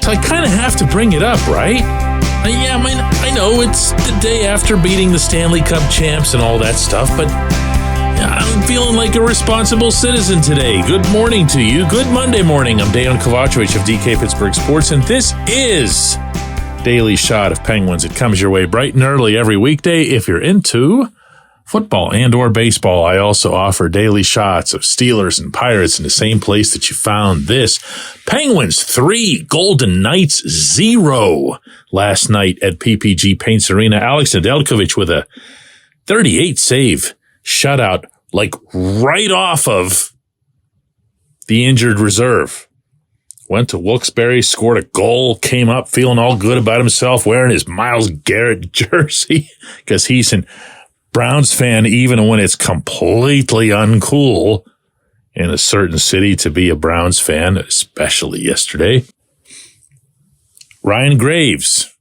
So I kind of have to bring it up, right? Yeah, I know it's the day after beating the Stanley Cup champs and all that stuff, but I'm feeling like a responsible citizen today. Good morning to you. Good Monday morning. I'm Dejan Kovacevic of DK Pittsburgh Sports, and this is Daily Shot of Penguins. It comes your way bright and early every weekday if you're into football and or baseball. I also offer daily shots of Steelers and Pirates in the same place that you found this. Penguins 3, Golden Knights 0 last night at PPG Paints Arena. Alex Nedeljkovic with a 38 save shutout, like right off of the injured reserve. Went to Wilkes-Barre, scored a goal, came up feeling all good about himself, wearing his Myles Garrett jersey because he's an Browns fan even when it's completely uncool in a certain city to be a Browns fan, especially yesterday. Ryan Graves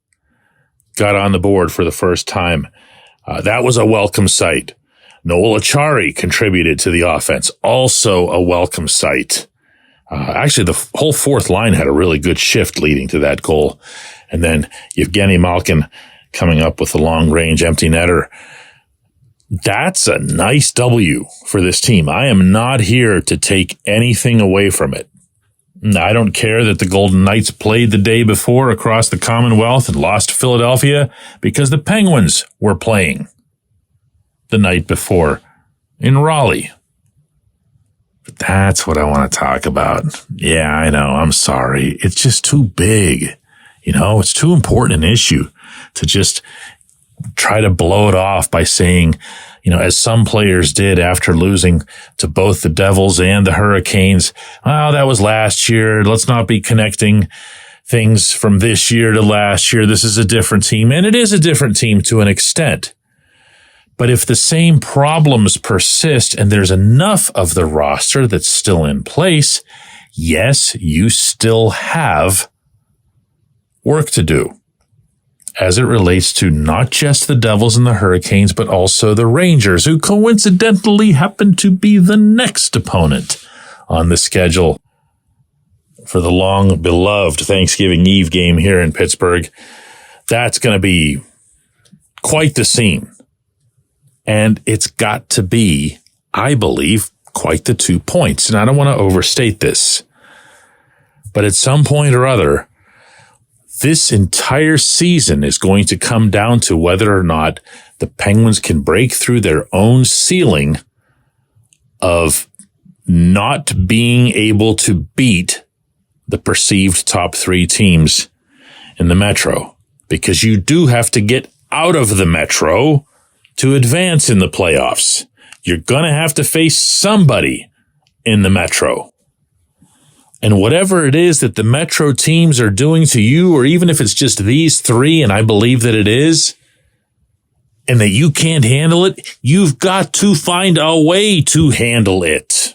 got on the board for the first time. That was a welcome sight. Noel Acciari contributed to the offense, also a welcome sight. Actually, the whole fourth line had a really good shift leading to that goal. And then Evgeny Malkin coming up with the long-range empty netter. That's a nice W for this team. I am not here to take anything away from it. I don't care that the Golden Knights played the day before across the Commonwealth and lost to Philadelphia because the Penguins were playing the night before in Raleigh. But that's what I want to talk about. Yeah, I know. I'm sorry. It's just too big. It's too important an issue to just try to blow it off by saying, as some players did after losing to both the Devils and the Hurricanes, that was last year. Let's not be connecting things from this year to last year. This is a different team. And it is a different team to an extent. But if the same problems persist and there's enough of the roster that's still in place, yes, you still have work to do as it relates to not just the Devils and the Hurricanes, but also the Rangers, who coincidentally happen to be the next opponent on the schedule for the long-beloved Thanksgiving Eve game here in Pittsburgh. That's going to be quite the scene. And it's got to be, I believe, quite the 2 points. And I don't want to overstate this, but at some point or other, this entire season is going to come down to whether or not the Penguins can break through their own ceiling of not being able to beat the perceived top 3 teams in the Metro. Because you do have to get out of the Metro to advance in the playoffs. You're going to have to face somebody in the Metro. And whatever it is that the Metro teams are doing to you, or even if it's just these 3, and I believe that it is, and that you can't handle it, you've got to find a way to handle it.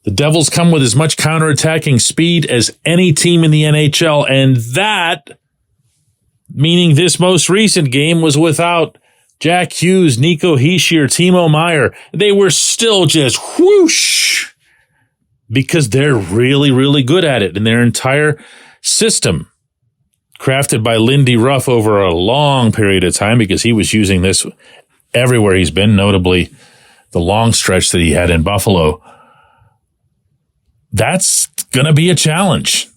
The Devils come with as much counterattacking speed as any team in the NHL, and that, meaning this most recent game, was without Jack Hughes, Nico Hischier, Timo Meier. They were still just whoosh, because they're really, really good at it. And their entire system, crafted by Lindy Ruff over a long period of time, because he was using this everywhere he's been, notably the long stretch that he had in Buffalo. That's going to be a challenge.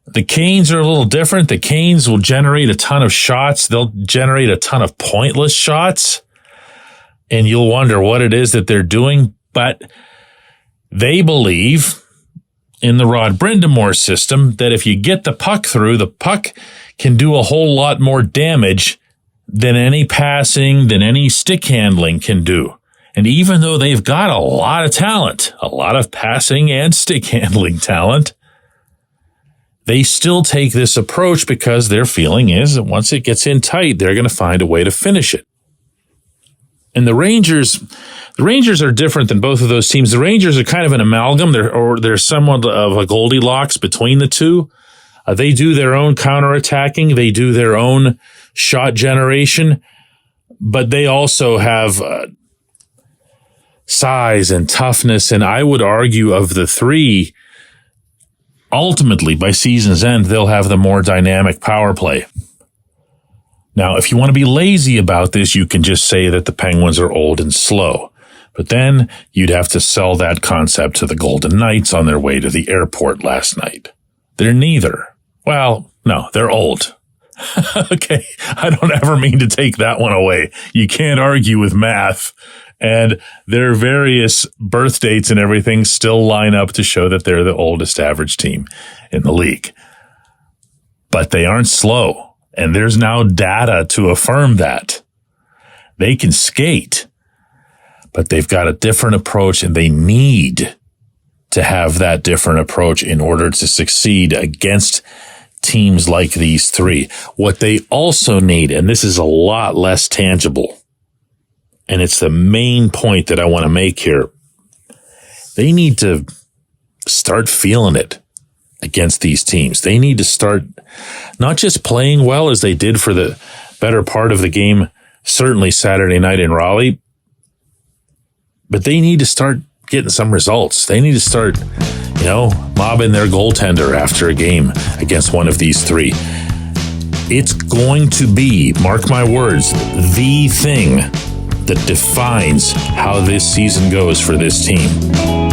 The Canes are a little different. The Canes will generate a ton of shots. They'll generate a ton of pointless shots. And you'll wonder what it is that they're doing. But they believe in the Rod Brindamore system that if you get the puck through, the puck can do a whole lot more damage than any passing, than any stick handling can do. And even though they've got a lot of talent, a lot of passing and stick handling talent, they still take this approach because their feeling is that once it gets in tight, they're going to find a way to finish it. And the Rangers are different than both of those teams. The Rangers are kind of an amalgam, they're somewhat of a Goldilocks between the two. They do their own counterattacking, they do their own shot generation, but they also have size and toughness. And I would argue of the three, ultimately, by season's end, they'll have the more dynamic power play. Now, if you want to be lazy about this, you can just say that the Penguins are old and slow. But then you'd have to sell that concept to the Golden Knights on their way to the airport last night. They're neither. Well, no, they're old. Okay, I don't ever mean to take that one away. You can't argue with math. And their various birth dates and everything still line up to show that they're the oldest average team in the league. But they aren't slow. And there's now data to affirm that. They can skate, but they've got a different approach, and they need to have that different approach in order to succeed against teams like these three. What they also need, and this is a lot less tangible, and it's the main point that I want to make here, they need to start feeling it against these teams. They need to start not just playing well as they did for the better part of the game, certainly Saturday night in Raleigh, but they need to start getting some results. They need to start, mobbing their goaltender after a game against one of these three. It's going to be, mark my words, the thing that defines how this season goes for this team,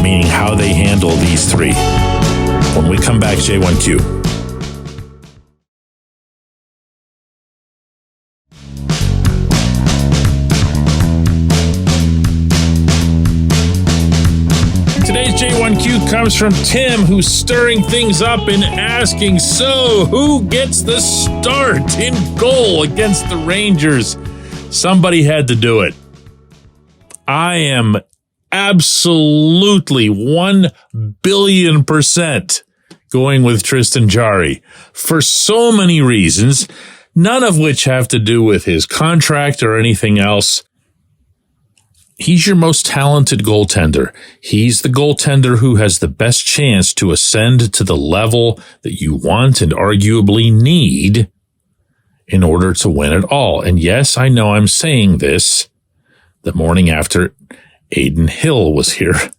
meaning how they handle these three. When we come back, J1Q. Today's J1Q comes from Tim, who's stirring things up and asking, so who gets the start in goal against the Rangers? Somebody had to do it. I am absolutely 1 billion% going with Tristan Jarry for so many reasons, none of which have to do with his contract or anything else. He's your most talented goaltender. He's the goaltender who has the best chance to ascend to the level that you want and arguably need in order to win it all. And yes, I know I'm saying this the morning after Adin Hill was here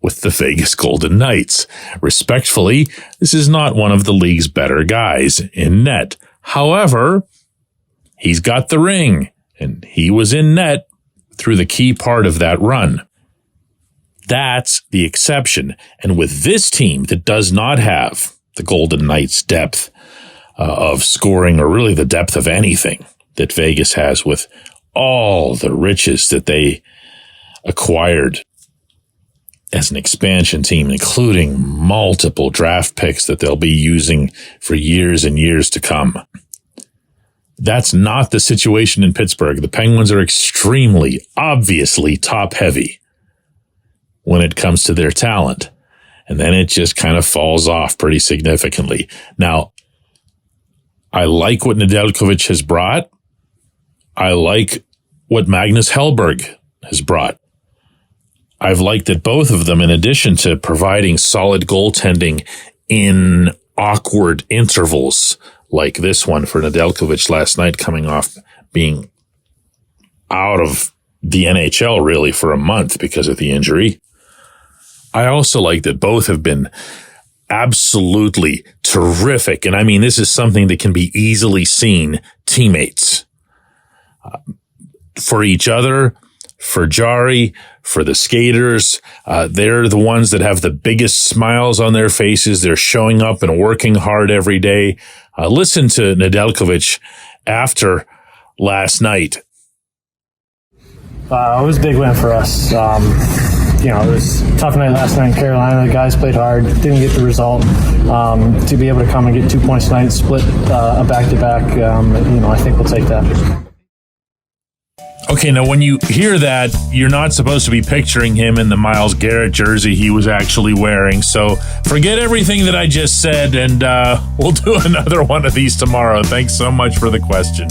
with the Vegas Golden Knights. Respectfully, this is not one of the league's better guys in net. However, he's got the ring, and he was in net through the key part of that run. That's the exception. And with this team that does not have the Golden Knights' depth of scoring, or really the depth of anything that Vegas has, with all the riches that they acquired as an expansion team, including multiple draft picks that they'll be using for years and years to come. That's not the situation in Pittsburgh. The Penguins are extremely, obviously top-heavy when it comes to their talent. And then it just kind of falls off pretty significantly. Now, I like what Nedeljkovic has brought. I like what Magnus Hellberg has brought. I've liked that both of them, in addition to providing solid goaltending in awkward intervals like this one for Nedeljkovic last night, coming off being out of the NHL really for a month because of the injury. I also like that both have been absolutely terrific. And I mean, this is something that can be easily seen, teammates for each other, for Jarry, for the skaters. They're the ones that have the biggest smiles on their faces. They're showing up and working hard every day. Listen to Nedeljkovic after last night. It was a big win for us. It was a tough night last night in Carolina. The guys played hard, didn't get the result. To be able to come and get 2 points tonight, split a back-to-back, I think we'll take that. Okay, now when you hear that, you're not supposed to be picturing him in the Myles Garrett jersey he was actually wearing. So forget everything that I just said, and we'll do another one of these tomorrow. Thanks so much for the question.